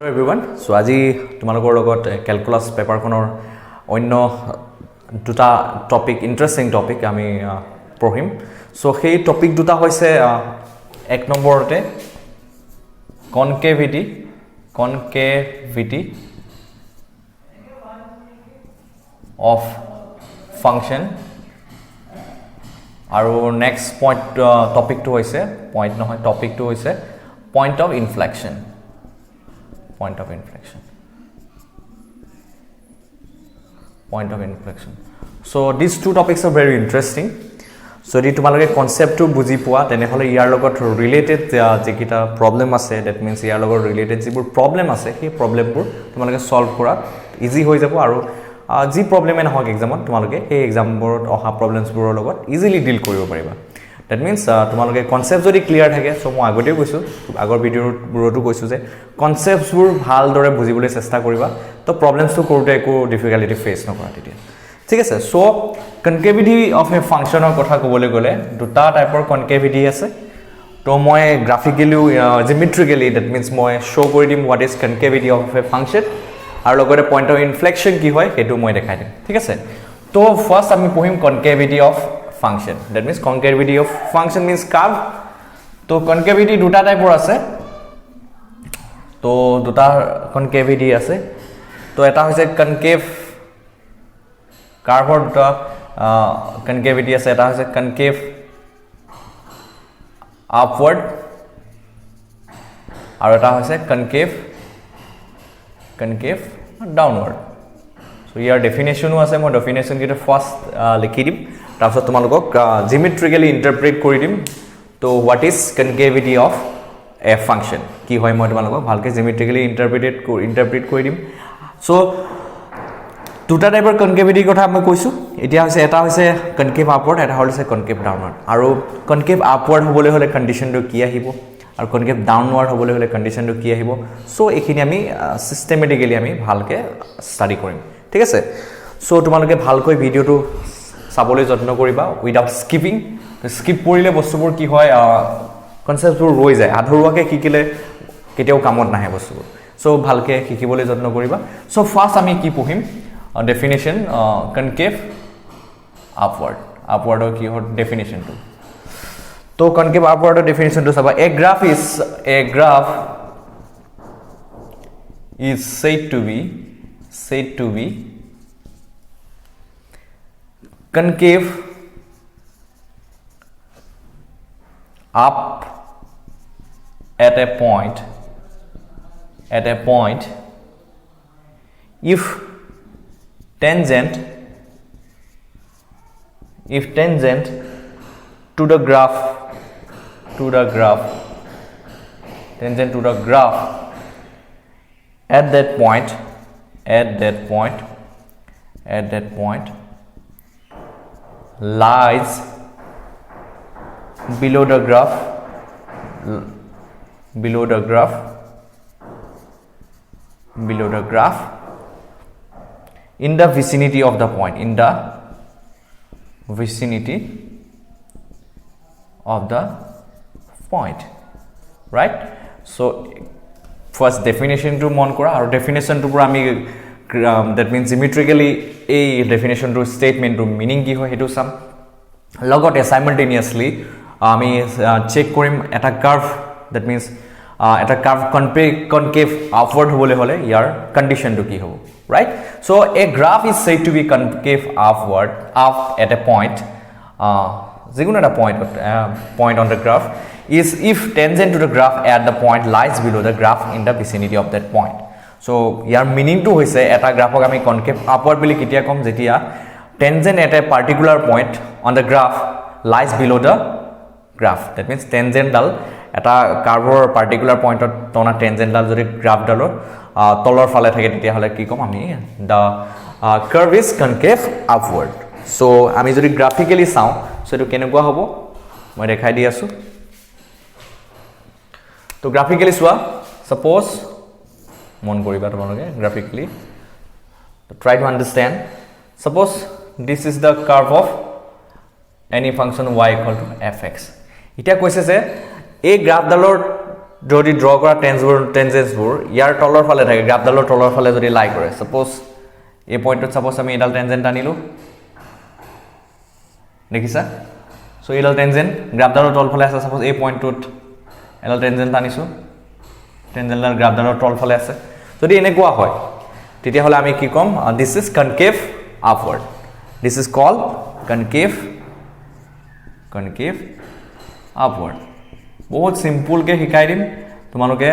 Hello everyone. So আজি তোমালোকৰ লগত ক্যালকুলাস পেপাৰখনৰ অন্য দুটা টপিক ইন্টাৰেষ্টিং টপিক আমি পঢ়িম সো সেই টপিক দুটা হৈছে এক নম্বৰতে কনকেভিটি অফ ফাংশন আৰু নেক্সট পইণ্ট টপিকটো হৈছে পইণ্ট নহয় টপিকটো হৈছে point of inflection point of inflection. So these two topics are very interesting. So di tumalage concept to buji poa tenehole yar logot related jekita problem ase, that means yar logot related jibur problem ase he problem bur tumalage solve kora easy hoi jabo aru ji problem en hok exam ot tumalage he exam borot oha problems buror logot easily deal koribo pariba. That means tumalage concept jodi clear thake so mo agote koisu agor video burotu koisu je concepts bur bhal dore bujibole chesta koriba to problems to korute eko difficulty face nokora titia ঠিক আছে so concavity of a function or kotha kobole gole duta type or concavity ase to moi graphically geometrically that means moi show kori dim what is concavity of a function aru logore point of inflection ki hoy hetu moi dekhai dim ঠিক আছে to first ami pohim concavity of function, that means concavity of function means curve. तो concavity দুটা টাইপৰ আছে তো দুটা concavity আছে তো এটা হৈছে concave curve দুটা concavity আছে এটা হৈছে concave upward আৰু এটা হৈছে concave downward. So ইয়াৰ ডেফিনেশনো আছে মই ডেফিনেশন কিটা ফাৰ্স্ট লিখি দিম তাৰপিছত তোমালোকক জিওমেট্ৰিক্যালি ইন্টাৰপ্ৰেট কৰি দিম তো what is concavity of A function কি হয় মই তোমালোকক ভালকে জিওমেট্ৰিক্যালি ইন্টাৰপ্ৰেট কৰি দিম সো দুটা টাইপৰ কনকেভিটি কথা মই কৈছো এতিয়া হৈছে এটা হৈছে কনকেভ আপৱাৰ্ড এটা হৈছে কনকেভ ডাউনৱাৰ্ড আৰু কনকেভ আপৱাৰ্ড হ'বলৈ হলে কন্ডিশনটো কি আহিব আৰু কনকেভ ডাউনৱাৰ্ড হ'বলৈ হলে কন্ডিশনটো কি আহিব সো এখিনি আমি সিস্টেমেটিক্যালি আমি ভালকে ষ্টাডি কৰিম ঠিক আছে সো তোমালোকে ভালকৈ ভিডিওটো চাবলৈ যত্ন কৰিবা উইদাউট স্কিপিং স্কিপ কৰিলে বস্তুবোৰ কি হয় কনসেপ্টবোৰ ৰৈ যায় আধৰুৱাকে শিকিলে কেতিয়াও কামত নাহে বস্তুবোৰ সো ভালকে শিকিবলৈ যত্ন কৰিবা সো ফাৰ্স্ট আমি কি পঢ়িম ডেফিনেশন কনকেভ আপৱাৰ্ডৰ কি হয় ডেফিনেশনটো তো কনকেভ আপৱাৰ্ডৰ ডেফিনেশনটো চাবা এ graph is said to be concave up at a point if tangent to the graph at that point lies below the graph in the vicinity of the point right. So first definition to mon kora aru definition to pura ami that means symmetrically a definition to statement to meaning ki hoy hetu sam logote simultaneously ami check korim eta curve that means eta curve concave upward hobole hole yar condition to ki hobo right. So a graph is said to be concave upward up at a point যেগুন এটা point on the graph is if tangent to the graph at the point lies below the graph in the vicinity of that point. So year meaning to হৈছে এটা গ্ৰাফক আমি concave upward বুলি কিতিয়া কম যেতিয়া tangent at a particular point on the graph lies below the graph, that means tangent ডাল এটা কাৰ্ভৰ particular পইণ্টত তনা tangent ডাল যদি graph ডালৰ তলৰ ফালে থাকে তেতিয়া হলে কি কম আমি the curve is concave upward. So আমি যদি গ্ৰাফিক্যালি চাও সো এটো কেনেকুৱা হ'ব মই দেখাই দি আছো তো গ্ৰাফিক্যালি সোয়া suppose মন কৰিবা তোমালোকে graphically to try to understand. Suppose this is the curve of any function y equal to fx. Itia koise je এই গ্রাফ ডালৰ যদি ড্ৰ কৰা টেনজেন্সবোৰ ইয়াৰ তলৰ ফালে থাকে গ্ৰাফডালৰ তলৰ ফালে যদি লাই কৰে সাপোজ এই পইণ্টত সাপোজ আমি এডাল টেনজেন্ট আনিলো দেখিছা সো এডাল টেনজেন্ট গ্ৰাফডালৰ তল ফালে আছে সাপোজ এই পইণ্টত এডাল টেনজেন্ট আনিছো টেনজেন্টৰ গ্ৰাফডালৰ তল ফালে আছে যদি এনেকুৱা হয় তেতিয়া হলে আমি কি কম this is concave upward this is call concave upward বহুত সিম্পল কে শিকাই দিম তোমালোকে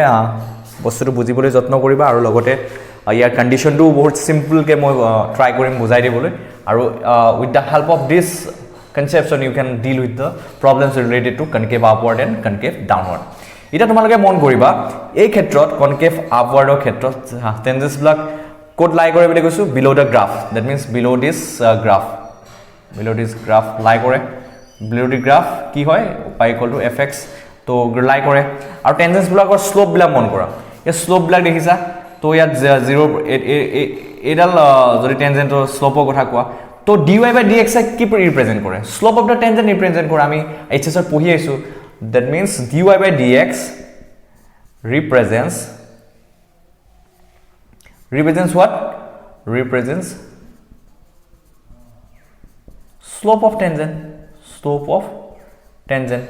বস্তুটো বুজিবলৈ যত্ন কৰিবা আৰু লগতে ইয়াৰ কন্ডিশনটো বহুত সিম্পল কে মই ট্ৰাই কৰিম বুজাই দিবলৈ আৰু with the help of this conception you can deal with the problems related to concave upward and concave downward এটা তোমালোকে মন কৰিবা এই ক্ষেত্ৰত concave upward ৰ ক্ষেত্ৰত টেনজেন্স ব্লক কোড লাই কৰে বুলি কৈছো below the graph that means below this graph লাই কৰে below the graph কি হয় y equal to fx তো লাই কৰে আৰু টেনজেন্স ব্লকৰ স্লোপ বিলাক মন কৰা এই স্লোপ বিলাক দেখিছা তো ইয়াত 0 এডাল যদি টেনজেন্টৰ স্লোপৰ কথা কোৱা তো dy by dx কি ৰিপ্ৰেজেন্ট কৰে slope of the tangent represent কৰে আমি এইচএস ৰ পঢ়ি আইছো that means dy by dx represents what slope of tangent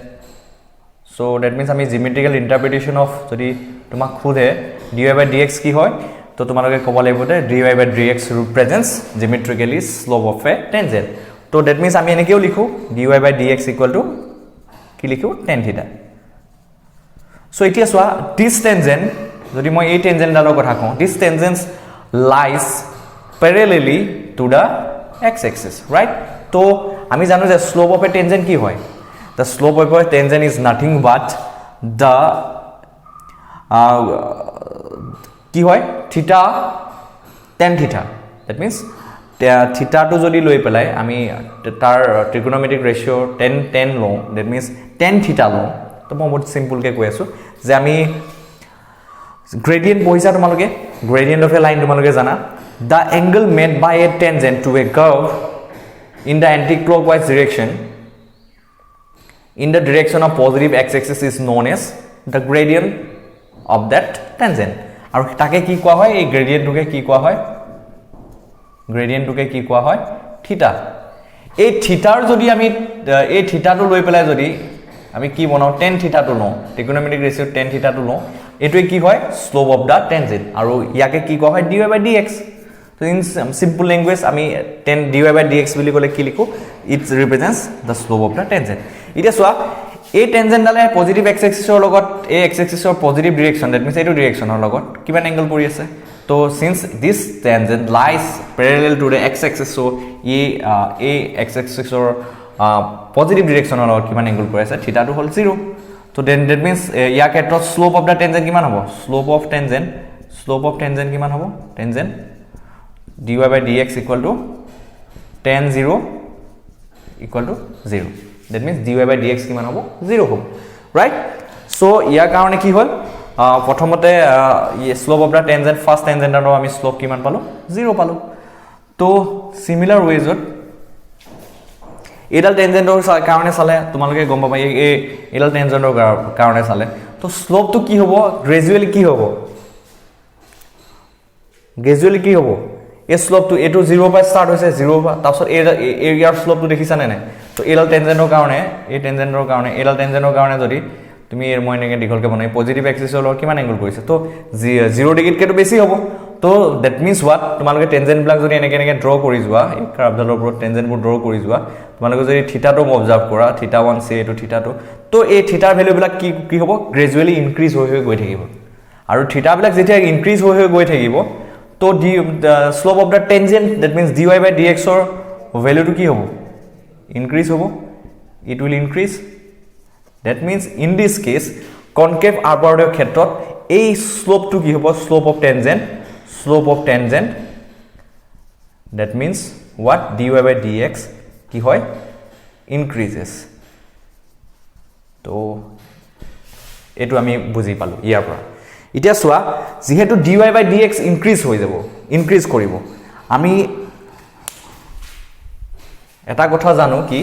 so that means আমি geometrical interpretation of যদি তোমাক খুদে dy by dx কি হয় তো তোমালোকে ক'ব লাগিব যে dy by dx represents geometrically slope of a tangent তো that means আমি এনেকেও লিখো dy by dx equal to কি লিখো tan theta so এতিয়া সোয়া this tangent যদি মই এই tangent ডালৰ কথা কওঁ this tangent lies parallelly to the x axis right তো আমি জানো যে slope of a tangent কি হয় the slope of a tangent is nothing but the কি হয় theta tan theta that means theta to যদি লৈ পেলাই আমি তাৰ trigonometric ratio 10 লওঁ that means tan theta লওঁ তো মই বহুত সিম্পল কে কৈ আছো যে আমি gradient পঢ়িছা তোমালোকে gradient of a line তোমালোকে জানা the angle made by a tangent to a curve in the anti-clockwise direction in the direction of positive x-axis is known as the gradient of that tangent আৰু তাকে কি কোৱা হয় এই gradient টোকে কি কোৱা হয় থিটা এই থিটাৰ যদি আমি এই থিটাটো লৈ পেলাই যদি আমি কি বনাও tan থিটা টো লওঁ trigonometric ratio tan থিটা টো লওঁ এটোই কি হয় slope of the tangent আৰু ইয়াকে কি কোৱা হয় dy by dx so in simple language আমি tan dy by dx বুলি কলে কি লিখো it represents the slope of the tangent এটা সোয়া এই tangent ডালে পজিটিভ x axis ৰ লগত এই x axis ৰ পজিটিভ ডাইৰেকশন that means এইটো ডাইৰেকশনৰ লগত কিমান এংগল পৰি আছে তো since this tangent lies parallel to the x axis so এই x axis ৰ পজিটিভ ডাইৰেকশনৰ লগত কিমান এংগল পৰি আছে থিটা টো হল 0 তো then that means ইয়াৰ ক্ষেত্ৰত slope of the tangent কিমান হ'ব slope of tangent কিমান হ'ব tangent dy by dx equal to tan 0 equal to 0 that means dy by dx কিমান হ'ব 0 হ'ব right so ইয়াৰ কাৰণে কি হ'ল প্ৰথমতে slope of the tangent first tangent আৰু আমি slope কিমান পালো 0 পালো তো similar ways ত এডাল টেনজেন্টৰ কাৰণে চালে তোমালোকে গম পাবা এই এডাল টেনজেন্টৰ কাৰণে চালে তো slope টো কি হ'ব গ্ৰেজুৱেলি কি হ'ব এই স্লোপ টো এটো 0 পৰা স্টাৰ্ট হৈছে 0 পৰা তাৰছত এৰিয়াৰ স্লোপ টো দেখিছা নাই তো এডাল টেনজেন্টৰ কাৰণে যদি তুমি এৰ মই নেকে দীঘলকে বনাই পজিটিভ এক্সিছৰ লগত কিমান এংগল কৰিছে তো 0 ডিগ্ৰীতকে তো বেছি হ'ব তো দ্যাট মিন্স হোৱাট তোমালোকে টেনজেন্ট ব্লক যদি এনেকে ড্ৰ কৰি যোৱা এই কাৰ্ভডালৰ ওপৰত টেনজেন্ট বোৰ ড্ৰ কৰি যোৱা তোমালোকে যদি থিটাটো অবজাৰ্ভ কৰা থিটা 1 সে এটো থিটাটো তো এই থিটাৰ ভ্যালু বিলাক কি হ'ব গ্ৰেজুৱেলি ইনক্ৰিজ হৈ গৈ থাকিব আৰু থিটা বিলাক যেতিয়া ইনক্ৰিজ হৈ গৈ থাকিব তো the slope of the tangent that means dy by dx or value to ki hobo increase hobo it will increase that means in this case concave upward er khetrot ei slope to ki hobo slope of tangent that means what dy by dx ki hoy increases to etu ami buji palu iar pora ইতিয়া সোয়া যেহেতু dy by dx increase হৈ যাব increase কৰিব আমি এটা কথা জানো কি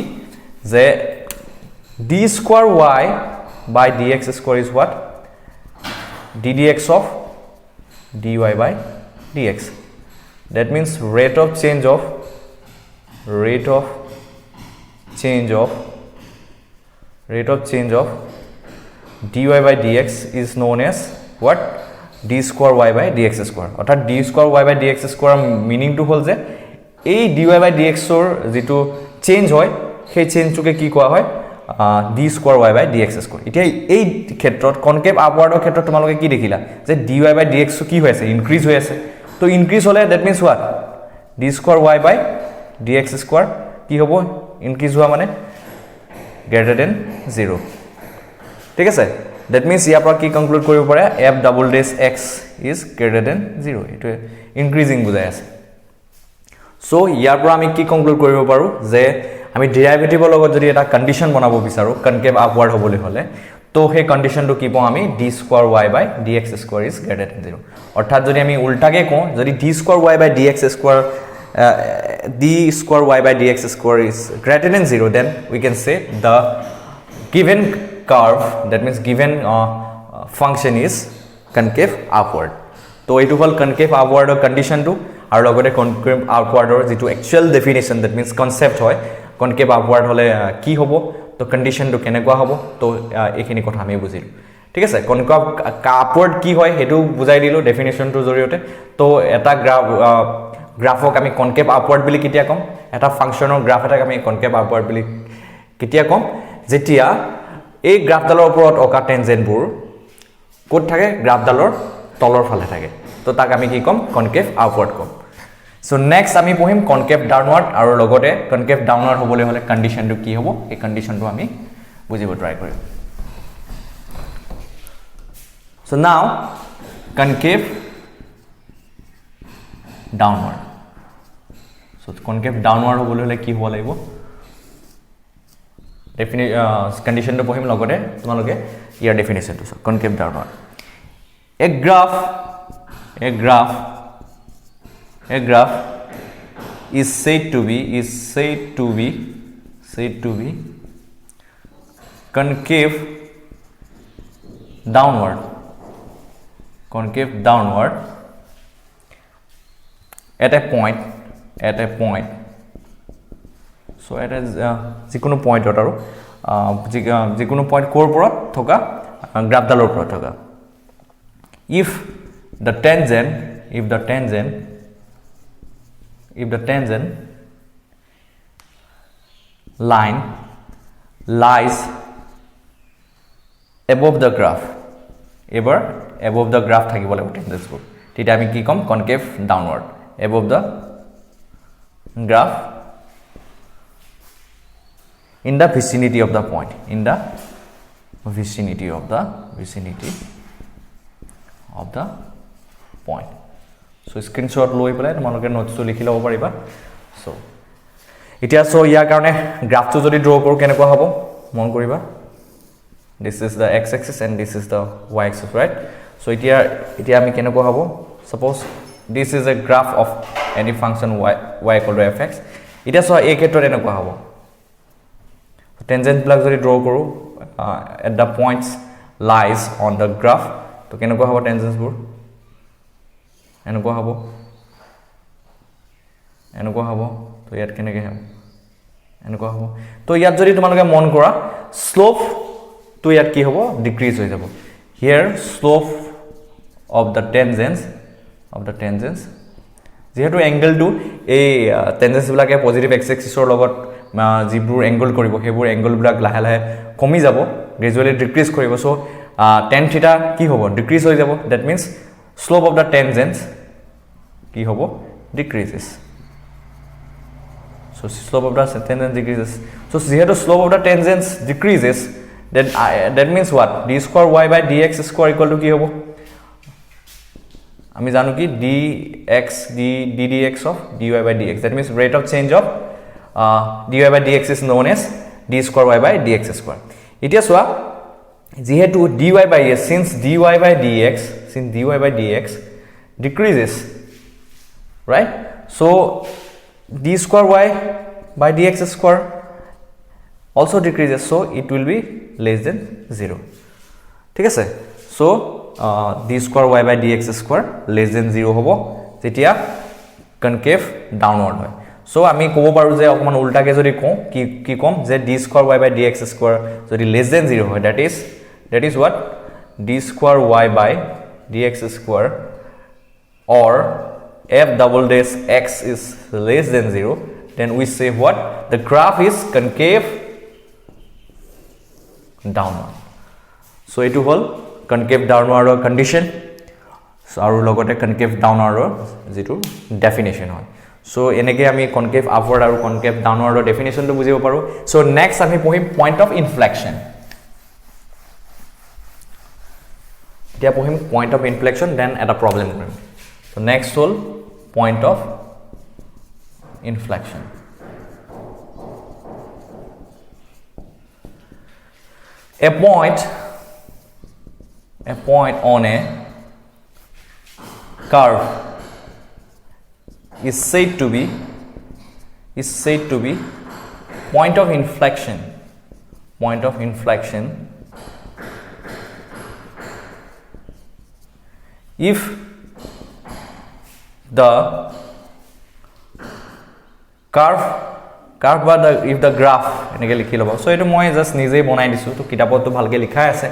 যে d square y by dx square is what ddx of dy by dx. That means rate of change of dy by dx is known as what? d square y by dx square. অর্থাৎ d square y by dx square meaning to হল যে এই dy by dx ৰ যেটো change হয় সেই চেঞ্জটোকে কি কোৱা হয় d square y by dx square. এতিয়া এই ক্ষেত্ৰত কনকেভ আপওয়াৰ্ডৰ ক্ষেত্ৰত তোমালোকে কি দেখিলা যে dy by dx কি হৈ আছে ইনক্ৰিজ হৈ আছে তো ইনক্ৰিজ হলে that means what d square y by dx square কি হ'ব ইনক্ৰিজ হোৱা মানে greater than 0 ঠিক আছে that means ইয়াৰ পৰা কি কনক্লুড কৰিব পাৰে f double dash x is greater than 0 এটো ইনক্ৰিজিং বুজাই আছে সো ইয়াৰ পৰা আমি কি কনক্লুড কৰিব পাৰো যে আমি ডেৰিভেটিভৰ লগত যদি এটা কন্ডিশন বনাব বিচাৰো কনকেভ আপওয়াৰ্ড হ'বলৈ হলে তো সেই কন্ডিশনটো কি পাও আমি d square y by dx square is greater than 0 অৰ্থাৎ যদি আমি উল্টাকে কওঁ যদি d square y by dx square d square y by dx square is greater than 0 then we can say the given curve that means given function is concave upward to etu hol concave upward or condition to aru logote concave upward or jetu actual definition that means concept hoy concave upward hole ki hobo to condition to kenekwa hobo to ekhini kotha ami bujhilu ঠিক আছে concave upward কি হয় হেতু বুজাই দিলো definition two জৰিয়তে তো এটা গ্ৰাফক আমি concave upward বুলি কিতিয়া কম এটা ফাংশনৰ গ্ৰাফ এটা আমি concave upward বুলি কিতিয়া কম যেতিয়া এই গ্ৰাফডালৰ ওপৰত অকা টেনজেন্টবোৰ কোড থাকে গ্ৰাফডালৰ তলৰ ফালে থাকে তো তাক আমি কি কম কনকেভ আপওয়াৰ্ড কম সো নেক্সট আমি পঢ়িম কনকেভ ডাউনওয়াৰ্ড আৰু লগতে কনকেভ ডাউনওয়াৰ্ড হ'বলৈ হলে কন্ডিশনটো কি হ'ব এই কন্ডিশনটো আমি বুজিব ট্ৰাই কৰিম so now concave downward so concave downward হ'বলৈ হলে কি হ'ব লাগিব condition to pohim logote tumaloke your definition to concave downward a graph is said to be concave downward at a point so it is যিকোনো point আৰু যিকোনো point কোৰ পৰা থকা গ্ৰাফ ডালৰ পৰা থকা if the tangent line lies above the graph ever above the graph থাকিব লাগিব tangents বোৰ তেতিয়া আমি কি কম concave downward above the graph in the vicinity of the point so screenshot loi pele tomaloke notes to likhi lobo pariba so itia so ya karone graph to jodi draw koru kenekwa hobo mon koriba this is the x axis and this is the y axis right so itia ami kenekwa hobo suppose this is a graph of any function y equal to fx itia so a ketor enekwa hobo tangent block jodi draw koru at the points lies on the graph to kenekwa hobo tangents bur enekwa hobo to yat keneke hobo enekwa hobo to yat jodi tumaloke mon kora slope to yat ki hobo decrease hoy jabo here slope of the tangents যেহেতু এঙ্গেলটো এই tangents বিলাকে positive x এক্সিসৰ লগত জিবোৰ angle কৰিব হেবোৰ angle বিলাক লাহে লাহে কমি যাব গ্ৰেজুৱেলি ডিক্ৰিজ কৰিব সো tan থিটা কি হ'ব ডিক্ৰিজ হৈ যাব that means slope of the tangents কি হ'ব ডিক্ৰিজেস so slope of the tangent decreases so যেহেতু slope of the tangents decreases then that means what d square y by dx square equal to কি হ'ব আমি জানো কি ddx of dy by dx that means rate of change of dy by dx is known as d square y by dx square এতিয়া সোয়া যেহেতু dy by s since dy by dx decreases right so d square y by dx square also decreases so it will be less than 0 ঠিক আছে so d square y by dx square less than 0 হবো যেতিয়া concave downward হয় so আমি কব পাৰো যে অকমান উল্টাকে যদি কও কি কম যে d square y by dx square যদি less than 0 হয় that is what d square y by dx square or f double dash x is less than 0 then we say what the graph is concave downward so etu hol concave downward condition so aru logote concave downward jitu definition hoy so enege ami concave upward aru concave downward definition to bujibo paru so next ami pohim point of inflection dia pohim point of inflection then eta problem korim so next hol point of inflection a point on a curve is said to be point of inflection if the curve বা if the graph এনেকে লিখি লব so এটো মই just নিজে বনাই দিছো তো কিতাপত তো ভালকে লিখা আছে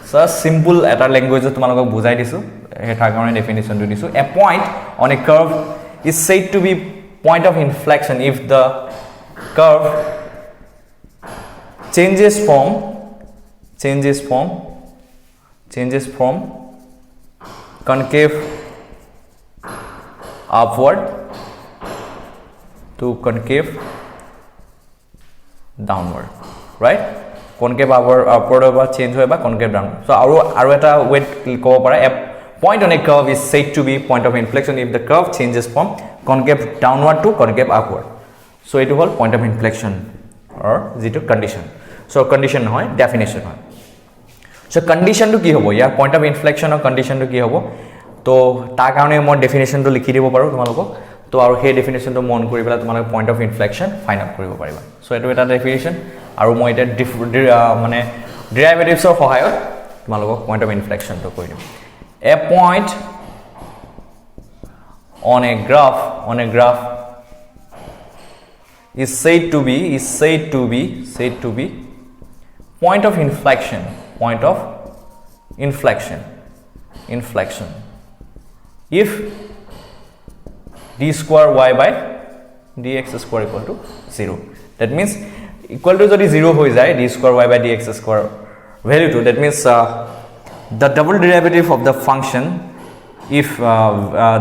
সো সিম্পল এটা ল্যাঙ্গুয়েজত তোমালোকক বুজাই দিছো হেটাৰ কাৰণে ডেফিনিশন টো দিছো a point on a curve is said to be point of inflection if the curve changes from concave upward to concave downward right concave upward or change hoy ba concave downward so aru eta weight ko pare a point on a curve is said to be point of inflection if the curve changes from concave downward to concave upward so it hol point of inflection or jitu condition so condition hoy definition hoy so condition to ki hobo ya point of inflection or condition to ki hobo to ta karone mo definition to likhi dibo paru tumalok তো আৰু হে definition তো মন কৰি পেলা তোমালোক point of inflection find out কৰিব পাৰিবা সো এটো এটা ডেফিনিশন আৰু মই এটা মানে ডেৰিভেটিভছৰ সহায়ত তোমালোক পইণ্ট অফ ইনফ্লেকশন তো কৈ দিম a point on a graph is said to be point of inflection if d square y by dx square equal to 0 that means equal to jodi 0 hoy jay d square y by dx square value to that means the double derivative of the function if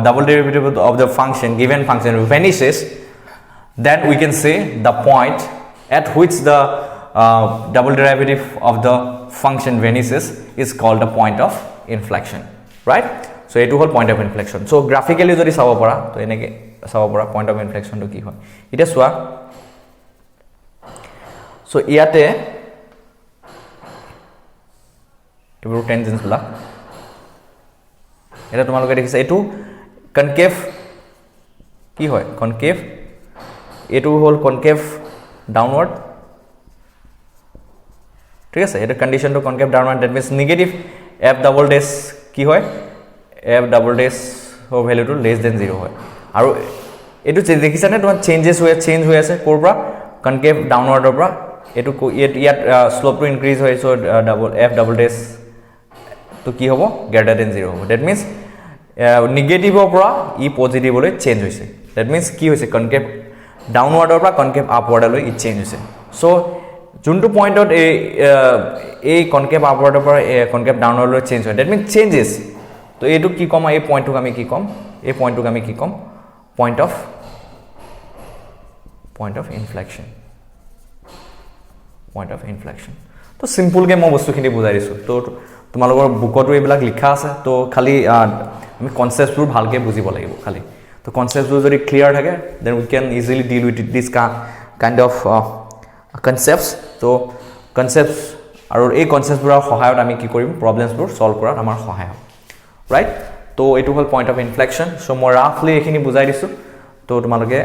double derivative of the given function vanishes then we can say the point at which the double derivative of the function vanishes is called the point of inflection right so etu hol point of inflection so graphically jodi sabo para to eneke sabo para point of inflection to ki hoy eta swa so iate ebu tangents bla eta tomaloke dekhisa etu concave ki hoy concave etu hol concave downward ঠিক আছে এটা condition to concave downward that means negative f double dash কি হয় f double dash of value to less than 0 হয় আৰু এটো দেখিছা নে তোমাৰ চেঞ্জ হৈ আছে কৰবা concave downward ৰ পৰা এটো ইয়াত স্লোপ টু ইনক্রিজ হয় so double f double dash তো কি হ'ব greater than 0 হ'ব that means নেগেটিভ ৰ পৰা ই পজিটিভ লৈ চেঞ্জ হৈছে that means কি হৈছে concave downward ৰ পৰা concave upward লৈ ই চেঞ্জ হৈছে সো যোনটো পইণ্টত এই concave upward ৰ পৰা concave downward লৈ চেঞ্জ হয় that means changes তো এটো কি কম এই পইণ্টক আমি কি কম এই পইণ্টক আমি কি কম point of inflection তো সিম্পল কে মই বস্তুখিনি বুজাই দিছো তো তোমালোকৰ বুকটো এইবিলাক লিখা আছে তো খালি আমি কনসেপ্টবোৰ ভালকে বুজিব লাগিব খালি তো কনসেপ্টবোৰ যদি ক্লিয়াৰ থাকে then we can easily deal with this kind of concepts তো concepts আৰু এই কনসেপ্টবোৰৰ সহায়ত আমি কি কৰিম প্ৰবলেমছবোৰ সলভ কৰাত আমাৰ সহায় হ'ব ৰাইট তো এটো হল পইণ্ট অফ ইনফ্লেকশন সো মই ৰাফলি এখিনি বুজাই দিছো তো তোমালোকে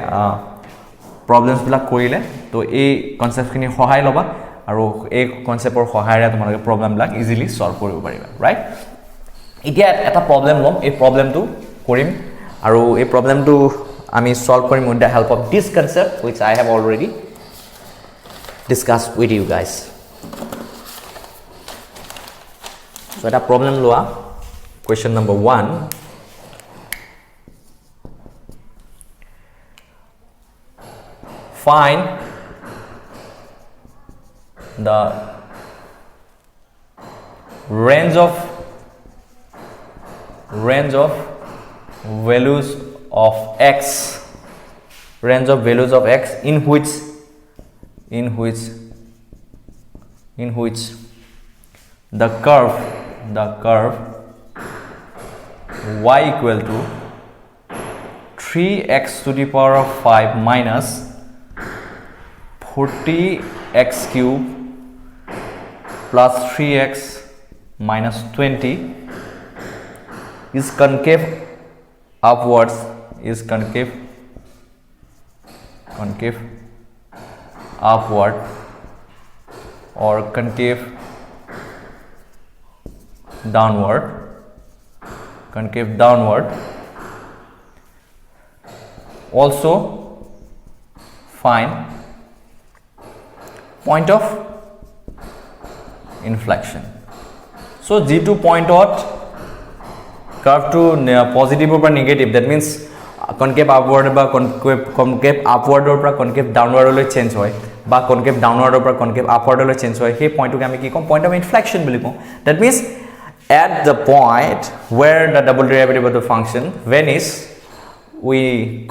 প্ৰবলেমছ বিলাক কৰিলে তো এই কনসেপ্টখিনি সহায় লবা আৰু এই কনসেপ্টৰ সহায়ৰে তোমালোকে প্ৰবলেম বিলাক ইজিলি সলভ কৰিব পাৰিবা ৰাইট এতিয়া এটা প্ৰবলেম লম এই প্ৰবলেমটো কৰিম আৰু এই প্ৰবলেমটো আমি সলভ কৰিম with the help of this concept which I have already discussed with you guys. So এটা প্ৰবলেম লোৱা question number 1 find the range of values of x in which the curve y equal to 3x to the power of 5 minus 40x cube plus 3x minus 20 is concave upwards upward or concave downward also find point of inflection. So g2 point out curve to positive or negative, that means concave upward বা concave upward or concave downward লৈ change হয় বা concave downward or concave upward লৈ change হয় সেই পইণ্টটোকে আমি কি কম point of inflection বুলি কম. That means at the point where the double derivative of the function vanish, we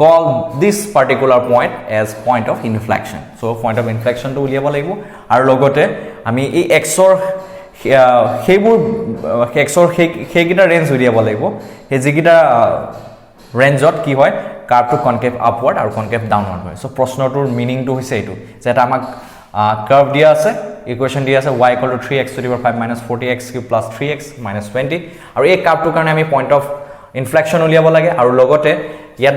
call this particular point as point of inflection. So point of inflection to উলিয়াব লাগিব আৰু লগতে আমি এই x ৰ সেইবোৰ xৰ সেইকেইটা ৰেঞ্জ উলিয়াব লাগিব সেই যিকেইটা ৰেঞ্জত কি হয় কাৰ্ভটো কনকেভ আপৱাৰ্ড আৰু কনকেভ ডাউনৱাৰ্ড হয়. সো প্ৰশ্নটোৰ মিনিংটো হৈছে এইটো যে এটা আমাক কাৰ্ভ দিয়া আছে, ইকুৱেশ্যন দিয়া আছে y = 3x to the power 5 minus 40x cube plus 3x minus 20 আৰু এই কাৰ্ভটোৰ কাৰণে আমি পইণ্ট অফ ইনফ্লেকশ্যন উলিয়াব লাগে আৰু লগতে ইয়াত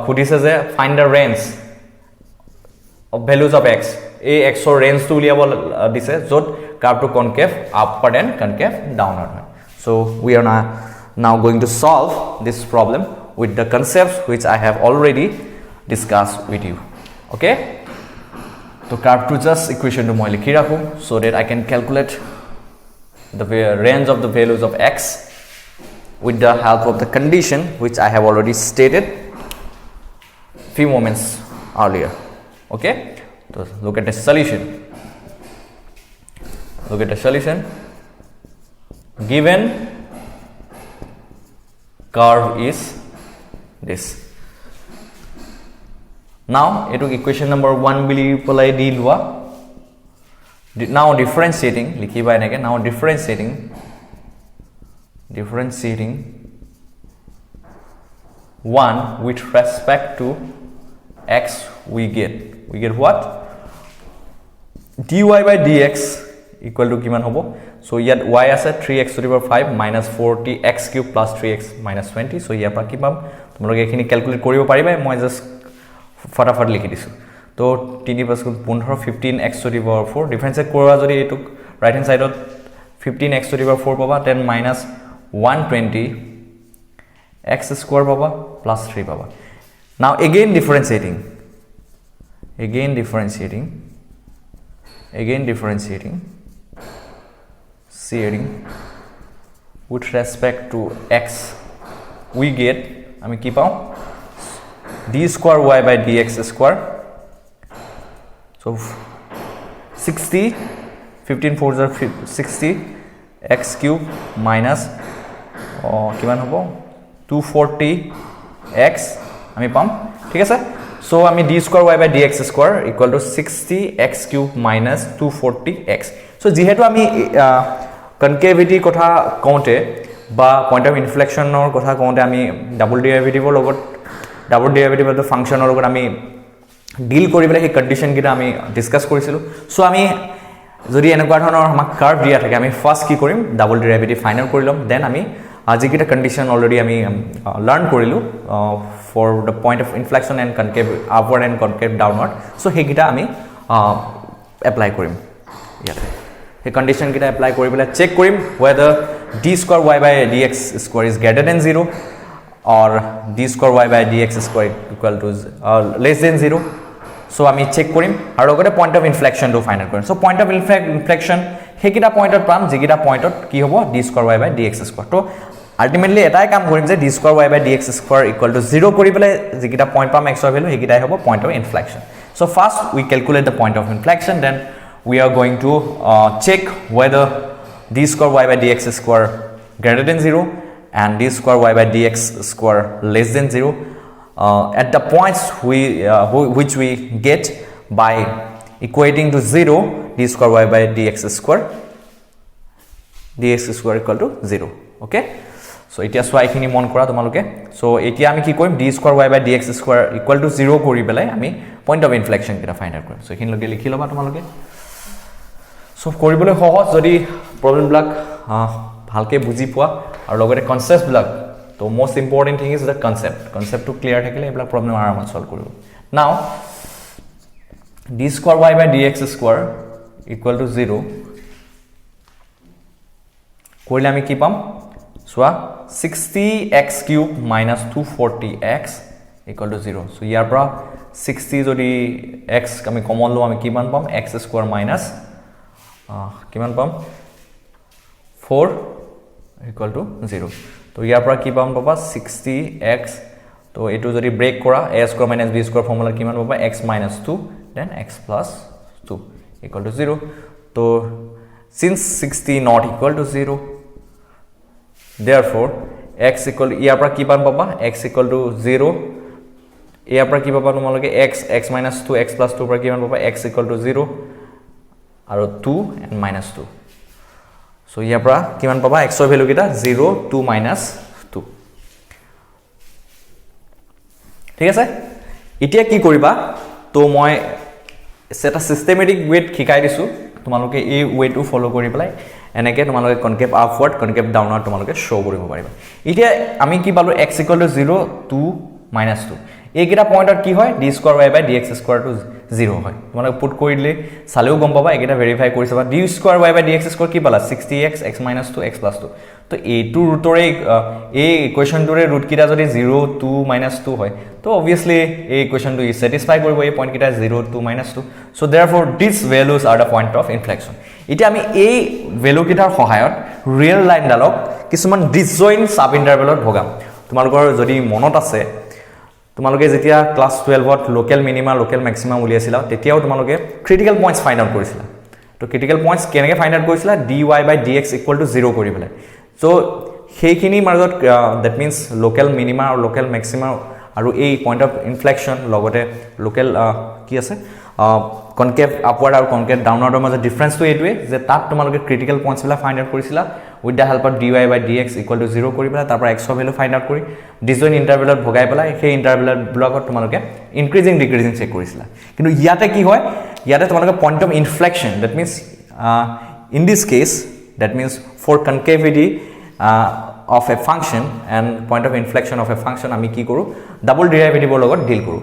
খুদিছে যে find the range of values of x, এই x ৰ ৰেঞ্জটো উলিয়াব দিছে য'ত curve to concave upward and concave downward. So we are now going to solve this problem with the concepts which I have already discussed with you. Okay, so curve to just equation to moi likhi rakhu so that I can calculate the range of the values of x with the help of the condition which I have already stated few moments earlier. Okay, so look at the solution. Look at the solution. Given curve is this. Now it is equation number 1 bili polai di lua. Now differentiating likhi ba enake. Now differentiating 1 with respect to x, we get what? dy by dx equal to কিমান হ'ব? So ইয়াত y আছে 3x to the power 5 minus 40x cube plus 3x minus 20. So ইয়াৰ পৰা কি পাম তোমালোকে এখিনি calculate কৰিব পাৰিবা, মই জাস্ট ফটাফট লিখি দিছো. তো 3 + 15 15x to the power 4 ডিফাৰেন্সিয়েট কৰা যদি এটো ৰাইট হ্যান্ড সাইডত 15x to the power 4 পাবা, 10 minus 120 x square পাবা plus 3 পাবা. Now again differentiating with respect to x, we get আমি কি পাও d square y by dx square. So 60 15 4 60 x cube minus কিমান হ'ব 240 x আমি পাম, ঠিক আছে. So আমি d square y by dx square equal to 60 x cube minus 240 x. So যেহেতু আমি কনকেভিটি কথা কওঁতে বা পইণ্ট অফ ইনফ্লেকশ্যনৰ কথা কওঁতে আমি ডাবল ডেৰিভেটিভৰ লগত ডাবল ডেৰিভেটিভ অফ দ্য ফাংচনৰ লগত আমি ডিল কৰি পেলাই সেই কণ্ডিশ্যনকেইটা আমি ডিছকাছ কৰিছিলোঁ. চ' আমি যদি এনেকুৱা ধৰণৰ আমাক কাৰ্ভ দিয়া থাকে আমি ফাৰ্ষ্ট কি কৰিম ডাবল ডেৰিভেটিভ ফাইনেল কৰি ল'ম, দেন আমি যিকেইটা কণ্ডিশ্যন অলৰেডি আমি লাৰ্ণ কৰিলোঁ for the point of inflection and concave upward and concave downward, so' সেইকেইটা আমি এপ্লাই কৰিম ইয়াতে. সেই কণ্ডিশ্যনকেইটা এপ্লাই কৰি পেলাই চেক কৰিম weather d square y by dx square is greater than 0 or d square y by dx square equal to less than 0. So আমি check কৰিম আৰু লগতে পইণ্ট অফ ইনফ্লেকশ্যনটো ফাইণ্ড আউট কৰিম। সো পইণ্ট অফ ইনফ্লেকশ্যন সেইকেইটা পইণ্টত পাম যিকেইটা পইণ্টত কি হ'ব d square y by dx square। তো আল্টিমেটলি এটাই কাম কৰিম যে d square y by dx square equal to 0 কৰি পেলাই যিকেইটা পইণ্ট পাম x ৰ ভ্যালু সেইকেইটাই হ'ব point of inflection. So first we calculate the point of inflection, then we are going to check whether d square y by dx square greater than 0 and d square y by dx square less than 0 at the points which we get by equating to 0 d square y by dx square equal to 0. Okay, so এতিয়া সোয়া এখিনি মন কৰা তোমালোকে। So এতিয়া আমি কি কৰিম d square y by dx square equal to 0 কৰি পেলাই আমি পইণ্ট অফ ইনফ্লেকশ্যন কিটা ফাইণ্ড আউট কৰিম। সো এখিনি লগে লিখি লবা তোমালোকে। সো কৰিবলৈ সহজ যদি প্ৰবলেম বিলাক ভালকে বুজি পোৱা আৰু লগতে কনসেপ্ট বিলাক, তো most important thing is the কনসেপ্টটো ক্লিয়াৰ থাকিলে এইবিলাক প্ৰবলেম আৰামত সলভ কৰিব। নাও d square y by dx square equal to 0 কৰিলে আমি কি পাম সোয়া 60x cube minus 240x equal to 0. So ইয়াৰ পৰা 60 যদি x আমি কমন লওঁ আমি কিমান পাম x square minus কিমান পাম 4 equal to 0. তো ইয়াৰ পৰা কি পাম পাবা 60x, তো এটো যদি ব্ৰেক কৰা a square minus b square formula কিমান পাবা x minus 2 then x plus 2 equal to 0. তো since 60 not equal to 0, therefore x equal to ইয়াৰ পৰা কি পাম পাবা x equal to 0, ইয়াৰ পৰা কি পাবা তোমালোকে x minus 2 x plus 2 পৰা কিমান পাবা x equal to 0 আৰু 2 and minus 2. So ইয়াৰ পৰা কিমান পাবা x ৰ ভ্যালু কিটা 0 2 minus 2. ঠিক আছে, এতিয়া কি কৰিবা তো মই এটা সিস্টেমেটিক ওয়েট শিকাই দিছো, তোমালোকে এই ওয়েটো ফলো কৰি পেলাই এনেকে তোমালোকে কনকেভ আপওয়াৰ্ড কনকেভ ডাউনওয়াৰ্ড তোমালোকে শো কৰিব পাৰিবা। এতিয়া আমি কি পালো x equal to 0 2 minus 2, এইকেইটা পইণ্টত কি হয় d square y by dx square to 0 হয়। তোমালোকে পুট কৰি দিলে চালেও গম পাবা, এইকেইটা ভেৰিফাই কৰি চাবা। d square y by dx square কি পালা 60x x minus 2 x plus 2। তো এইটো ৰুটৰে এই ইকুৱেশ্যনটোৰে ৰুট কিটা যদি 0 2 minus 2 হয়, তো obviously এই ইকুৱেশ্যনটো স্যাটিসফাই কৰিব এই পইণ্ট কিটা 0 2 minus 2। so therefore these values are the point of inflection. এতিয়া আমি এই ভ্যালু কিটাৰ সহায়ত ৰিয়েল লাইনডালক কিছুমান ডিসজয়েন্ট সাব ইন্টাৰভেলত ভগাম। তোমালোকৰ যদি মনত আছে তোমালোকে যেতিয়া ক্লাস 12ত লোকেল মিনিমা লোকেল ম্যাক্সিমাম উলিয়াছিলা তেতিয়াও তোমালোকে ক্রিটিক্যাল পয়েন্টস ফাইন্ড আউট কৰিছিলা। তো ক্ৰিটিক্যাল পয়েন্টস কেনেকৈ ফাইন্ড আউট কৰিছিলা dy by dx equal to 0 কৰি পেলাই। সো সেইখিনি মাজত দ্যাট মিন্স লোকেল মিনিমা আৰু লোকেল ম্যাক্সিমা আৰু এই পয়েন্ট অফ ইনফ্লেকশন লগতে লোকেল কি আছে কনকেভ আপওয়াৰ্ড আৰু কনকেভ ডাউনওয়াৰ্ডৰ মাজত ডিফাৰেন্সটো এইটোৱে যে তাত তোমালোকে ক্ৰিটিক্যাল পয়েন্টস বিলাক ফাইন্ড আউট কৰিছিলা with the help of dy by dx equal to 0 কৰি পেলাই, তাৰপৰা x ৰ ভ্যালু ফাইন্ড আউট কৰি ডিসজয়েন্ট ইন্টাৰভেলত ভগাই পেলাই সেই ইন্টাৰভেলত ব্লকত তোমালোকে ইনক্ৰিজিং ডিক্ৰিজিং চেক কৰিছিলা। কিন্তু ইয়াতে কি হয়, ইয়াতে তোমালোকে point of inflection that means in this case that means for concavity of a function and point of inflection of a function আমি কি কৰো ডাবল ডেৰিভেটিভৰ লগত ডিল কৰো।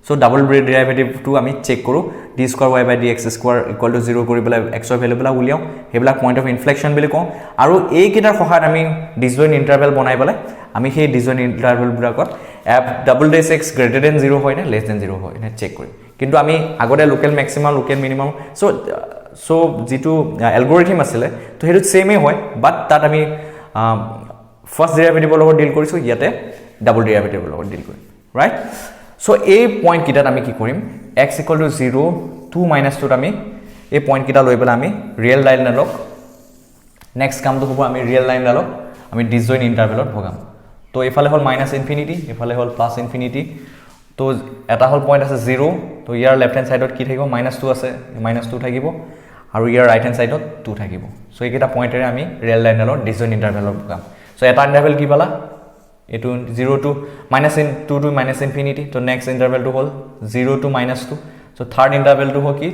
সো ডাবল ডেৰিভেটিভটো আমি চেক কৰো d square y by dx square equal to 0 কৰি পেলাই x ৰ ভ্যালু বিলাক উলিয়াও, হেবিলাক পয়েন্ট অফ ইনফ্লেকশন বুলি কওঁ। আৰু এই কিটাৰ সহায়ত আমি ডিসজয়েন্ট ইন্টাৰভেল বনাই পেলাই আমি সেই ডিসজয়েন্ট ইন্টাৰভেল বিলাকত f double dash x greater than 0 হয় না less than 0 হয় না চেক কৰিম। কিন্তু আমি আগতে local maximum local minimum so যেটো এলগৰিথম আছিল তো হেতু সেমে হয়, বাট তাত আমি ফাৰ্স্ট ডেৰিভেটিভৰ লগত ডিল কৰিছো, ইয়াতে ডাবল ডেৰিভেটিভৰ লগত ডিল কৰিম, ৰাইট। সো এই পয়েন্ট কিটাত আমি কি কৰিম x equal to 0 2 minus 2 আমি এই পয়েন্ট কিটা লৈ পেলাই আমি ৰিয়েল লাইনডালক নেক্সট কামটো হ'ব আমি ৰিয়েল লাইনডালক আমি ডিসজয়েন্ট ইন্টাৰভেলত ভগাম। তো এফালে হল মাইনাস ইনফিনিটি এফালে হল প্লাস ইনফিনিটি। তো এটা হল পয়েন্ট আছে 0, তো ইয়াৰ লেফট হ্যান্ড সাইডত কি থাকিব -2 আছে -2 থাকিব আৰু ইয়াৰ ৰাইট হ্যান্ড সাইডত 2 থাকিব। সো এইকেইটা পয়েন্টেৰে আমি ৰিয়েল লাইনডালত ডিসজয়েন্ট ইন্টাৰভেলত ভগাম। সো এটা ইন্টাৰভেল কি পালা এটো 0 to -2 to minus infinity, তো নেক্সট ইন্টাৰভেলটো হল 0 to -2। সো থাৰ্ড ইন্টাৰভেলটো হ'ব কি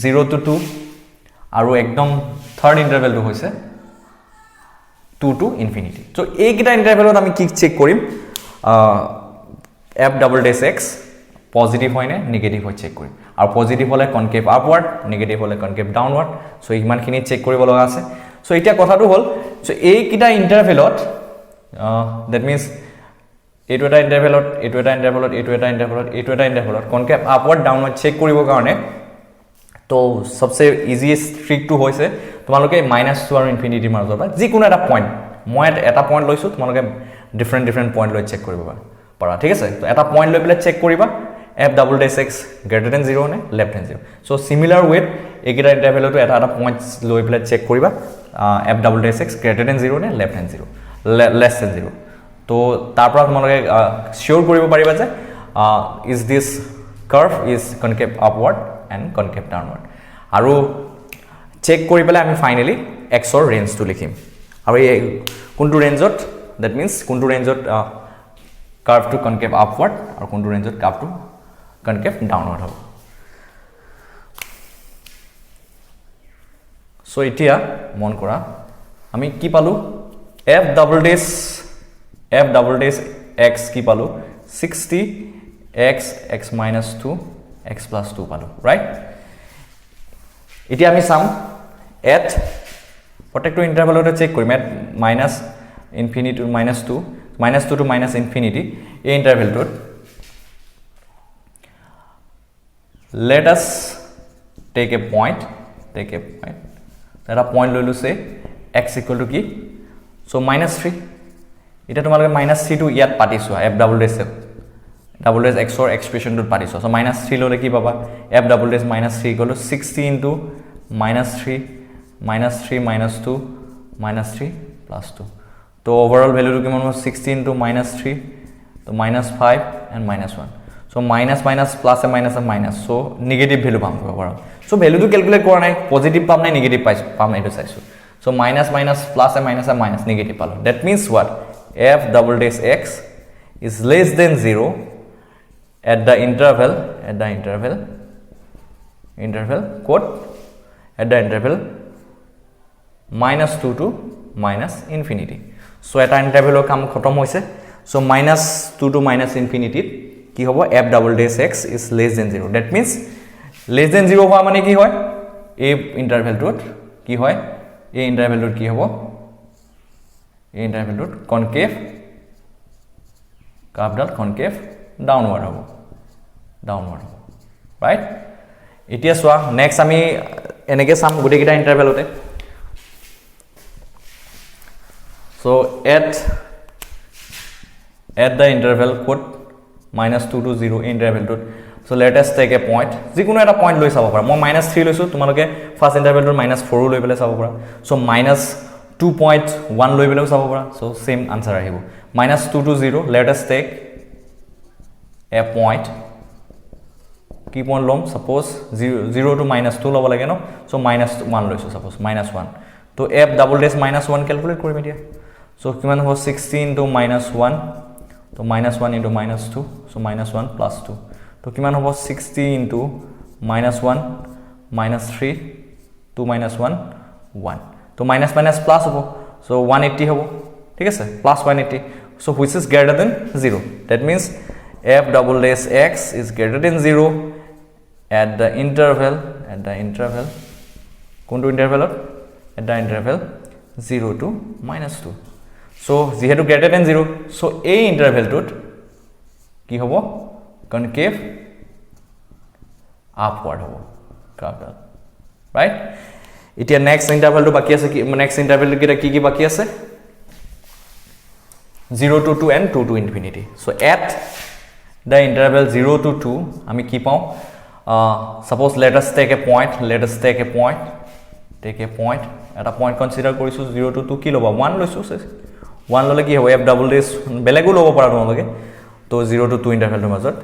0 to 2 আৰু একদম থাৰ্ড ইন্টাৰভেলটো হৈছে 2 to infinity। সো এইকেইটা ইন্টাৰভেলত আমি কি চেক কৰিম f double dash x positive হয় নে নেগেটিভ হয় চেক কৰিম, আৰু পজিটিভ হলে কনকেভ আপওয়াৰ্ড নেগেটিভ হলে কনকেভ ডাউনওয়াৰ্ড। সো ইমানখিনি চেক কৰিব লগা আছে। সো এতিয়া কথাটো হল সো এই কিটা ইন্টারভেলত দ্যাট মিন্স এইটো এটা ইন্টারভেলত এইটো এটা ইন্টারভেলত এইটো এটা ইন্টারভেলত এইটো এটা ইন্টারভেলত কনকেভ আপওয়ার্ড ডাউনওয়ার্ড চেক কৰিবৰ কাৰণে তো সবচে ইজিয়েষ্ট ট্ৰিকটো হৈছে তোমালোকে -2 আৰু ইনফিনিটিৰ মাজৰ পৰা যিকোনো এটা পইণ্ট মই এটা পইণ্ট লৈছো তোমালোকে ডিফাৰেন্ট পইণ্ট লৈ চেক কৰিব পাৰা ঠিক আছে তো এটা পইণ্ট লৈ পেলাই চেক কৰিবা f double dash x greater than 0 নে less than 0 so similar way একিটা ইন্টারভেলটো এটা পইণ্ট লৈ পেলাই চেক কৰিবা f double dash x greater than 0 নে less than 0 তো তাৰ পৰা তোমালোকে শিওৰ কৰিব পাৰিবা যে is this curve is concave upward and concave downward আৰু চেক কৰি পেলাই আমি ফাইনালি x ৰ ৰেঞ্জটো লিখিম আৰু এই কোনটো ৰেঞ্জত that means কোনটো ৰেঞ্জত curve to concave upward আৰু কোনটো ৰেঞ্জত curve to concave downward হ'ব সো এতিয়া মন কৰা আমি কি পালো f double dash x কি পালো 60 x minus 2 x plus 2 পালো right এতিয়া আমি সাম at প্ৰত্যেকটো ইন্টাৰভেলতে চেক কৰিম at minus infinity to minus 2 to minus infinity এই ইন্টারভেলটোত let us take a point এটা point লৈ লৈছে x equal to কি so -3 এটা তোমালোকে -3 টো ইয়াত পাতিছো f double dash x or expression টো পাতিছো so -3 ললে কি পাবা f double dash -3 equal to 60 into -3 -2 -3 plus 2 তো overall value টো কিমান হ'ব 60 into -3 তো -5 and -1 so minus plus and minus so negative value পাম পাৰা so value টো ক্যালকুলেট কৰা নাই পজিটিভ পাম নাই নেগেটিভ পাম এইটো চাইছো so minus plus and minus negative পালো that means what f double dash x is less than 0 at the interval quote at the interval -2 to minus infinity so at the interval কাম খতম হৈছে so -2 to minus infinity কি হ'ব f double dash x is less than 0 that means less than 0 হোৱা মানে কি হয় এই ইন্টারভেলটোত কি হয় এই ইন্টারভেলটোত কি হ'ব এই ইন্টারভেলটোত কনকেভ কার্ভডাল কনকেভ ডাউনওয়ার্ড হ'ব রাইট এতিয়া সোয়া নেক্সট আমি এনেকে সাম গুটেকিটা ইন্টারভেলতে so at the interval quote -2 to 0 interval to so let us take a point যিকোনো এটা পইণ্ট লৈ চাব পাৰা মই -3 লৈছো তোমালোকে ফাৰ্স্ট ইন্টাৰভেলটোৰ -4 লৈ পেলে চাব পাৰা so -2.1 লৈ পেলে চাব পাৰা so same answer আহিব -2 to 0 let us take a point কি পইণ্ট লম suppose 0 to -2 লব লাগে ন so -1 লৈছো suppose -1 তো f double dash -1 ক্যালকুলেট কৰিম এতিয়া so কিমান হ'ব 16 into -1 তো -1 into -2 so -1 plus 2 তো কিমান হ'ব 60 into -1 -3 2 -1 1 তো minus plus হ'ব so 180 হ'ব ঠিক আছে plus 180 so which is greater than 0 that means f double dash x is greater than 0 at the interval কোনটো ইন্টারভেলত at the interval 0 to -2 so যেহেতু greater than 0 so এই ইন্টারভেলটোত কি হ'ব concave upward হ'ব কার্ভডাল রাইট এতিয়া নেক্সট ইন্টারভেলটো বাকি আছে কি নেক্সট ইন্টারভেল কি বাকি আছে 0 to 2 and 2 to infinity so at the interval 0 to 2 আমি কি পাও suppose let us take a point এটা পইণ্ট কনসিডার কৰিছো 0 to 2 কি লবা 1 লৈছো 1 ললে কি হ'ব f double dash বেলেগো লব পাৰা তোমালোকে তো 0 to 2 ইন্টাৰভেলৰ মাজত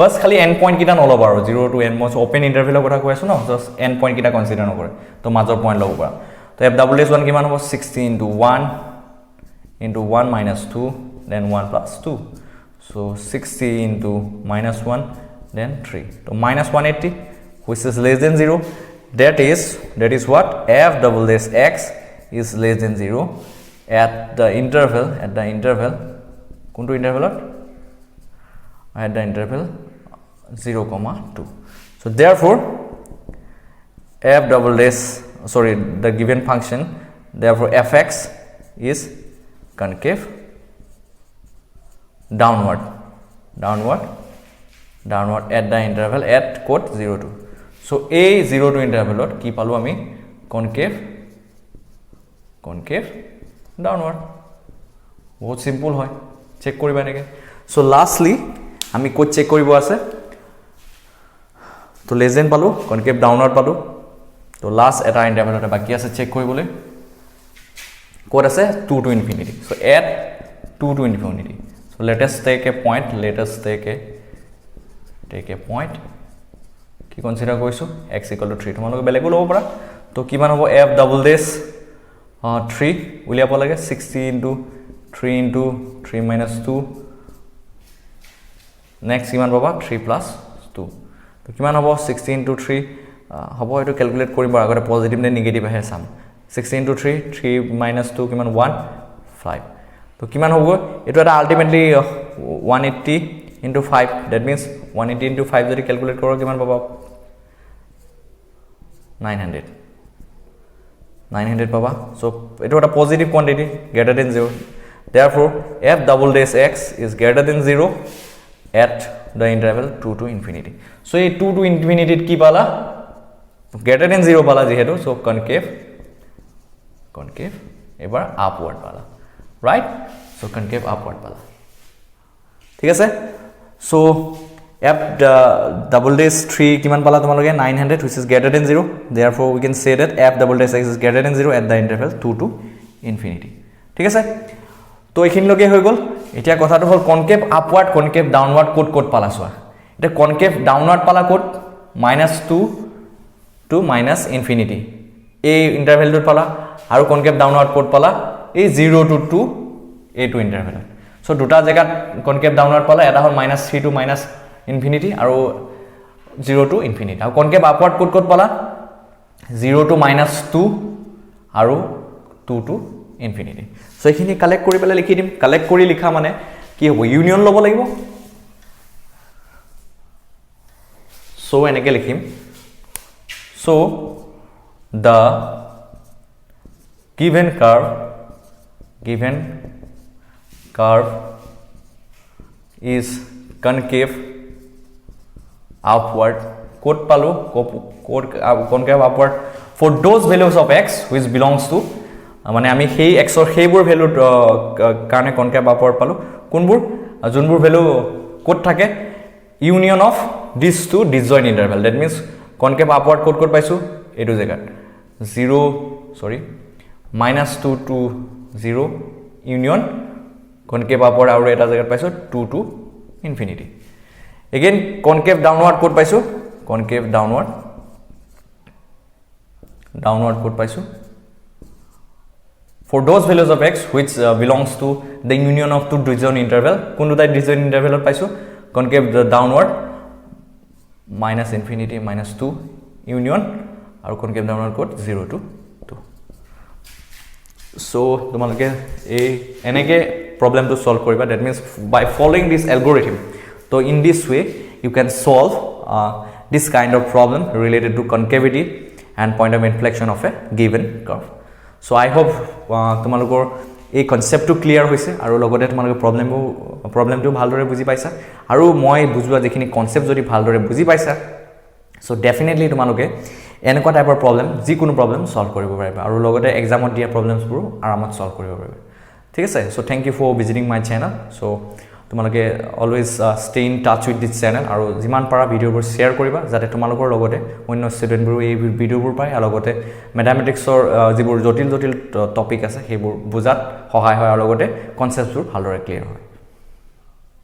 বাস খালি এন্ড পইণ্ট কিটা নলব আৰু 0 to n মই ওপেন ইন্টাৰভেলৰ কথা কৈ আছো ন জাস্ট এন্ড পইণ্ট কিটা কনসিডাৰ নকৰে তো মাজৰ পইণ্ট লব পাৰা তো f double dash 1 কিমান হ'ব 60 into 1 minus 2 then 1 plus 2 so 60 into -1 then 3 so -180 which is less than 0 that is what f double dash x is less than 0 at the interval কোনটো ইন্টারভেলত at the interval 0, 2 so therefore f double dash the given function therefore fx is concave downward at the interval at code 0 to. So a 0 to interval ki palu ami concave downward. बहुत simple hoy, check koriba neke. So lastly ami code check koribo ase, to less than palu concave downward palu, to last eta interval ate baki ase check koribole code ase 2 to infinity. So add 2 to infinity. So let us take a point, take a point ki consider koisu x equal to 3 tomaloke belego lobo para. To kiman hobo f double dash 3 ulia pa lage 60 into 3 into 3 minus 2, next kiman baba 3 plus 2. To kiman hobo 60 into 3 hobo eto calculate korim agore positive ne negative ahe sam. 60 into 3 minus 2 kiman 1 5. To kiman hobo eto eta ultimately 180 into 5, that means 180 into 5 jodi calculate koro kiman baba 900 baba. So eto eta positive quantity greater than 0, therefore f double dash x is greater than 0 at the interval 2 to infinity. So a 2 to infinity ki pala greater than 0 pala jehetu, so concave ebar upward pala, right? So concave upward pala, thik ase. So f double dash 3 kiman pala tomaloge 900, which is greater than 0, therefore we can say that f double dash x is greater than 0 at the interval 2 to infinity, thik ase. To ekhini loge hoy gol. Etia kotha to hol concave upward concave downward code pala soa. Eta concave downward pala code -2 to minus infinity a interval dot pala, aru concave downward code pala a 0 to 2 a to interval. So duta jaga concave downward pala, eta hol -3 to minus infinity aru 0 to infinity. Aru concave upward code pala 0 to -2 aru 2 to infinity. So ekhini collect kori pele likhi dim. Collect kori likha mane ki hobo union lobo lagibo. So eneke likhim, so the given curve is concave upward, code palu concave upward for those values of x which belongs to মানে আমি সেই x or সেইবোৰ value কাৰণে concave upward পালো, কোনবোৰ যোনবোৰ value কোড থাকে union of this two disjoint interval, that means concave upward কোড পাইছো এটো জায়গা 0 sorry -2 to 0 union concave upward আৰু এটা জায়গা পাইছো 2 to infinity. Again concave downward কোড পাইছো, কনকেভ ডাউনওয়ার্ড কোড পাইছো for those values of x which belongs to the union of two disjoint interval. Kundu that disjoint interval paisu concave downward minus infinity minus 2 union aru concave downward code 0 to 2. So tomaloke ei eneke problem to solve koriba, that means by following this algorithm, so in this way you can solve this kind of problem related to concavity and point of inflection of a given curve. So I hope তোমালোকৰ এই কনসেপ্টটো clear হৈছে আৰু লগতে তোমালোকে প্ৰবলেমটো ভালদৰে বুজি পাইছা আৰু মই বুজোৱা যিখিনি কনসেপ্ট যদি ভালদৰে বুজি পাইছা, সো ডেফিনেটলি তোমালোকে এনেকুৱা টাইপৰ প্ৰবলেম যিকোনো প্ৰবলেম সলভ কৰিব পাৰিবা আৰু লগতে এক্সামত দিয়া প্ৰবলেমছবোৰ আৰামত সলভ কৰিব পাৰিবা, ঠিক আছে. So thank you for visiting my channel. So তোমালোকে always stay in touch with this channel আৰু যিমান পাৰা ভিডিঅ'বোৰ শ্বেয়াৰ কৰিবা যাতে তোমালোকৰ লগতে অন্য ষ্টুডেণ্টবোৰো এই ভিডিঅ'বোৰ পায় আৰু লগতে মেথামেটিক্সৰ যিবোৰ জটিল টপিক আছে সেইবোৰ বুজাত সহায় হয় আৰু লগতে কনচেপ্টবোৰ ভালদৰে ক্লিয়াৰ হয়.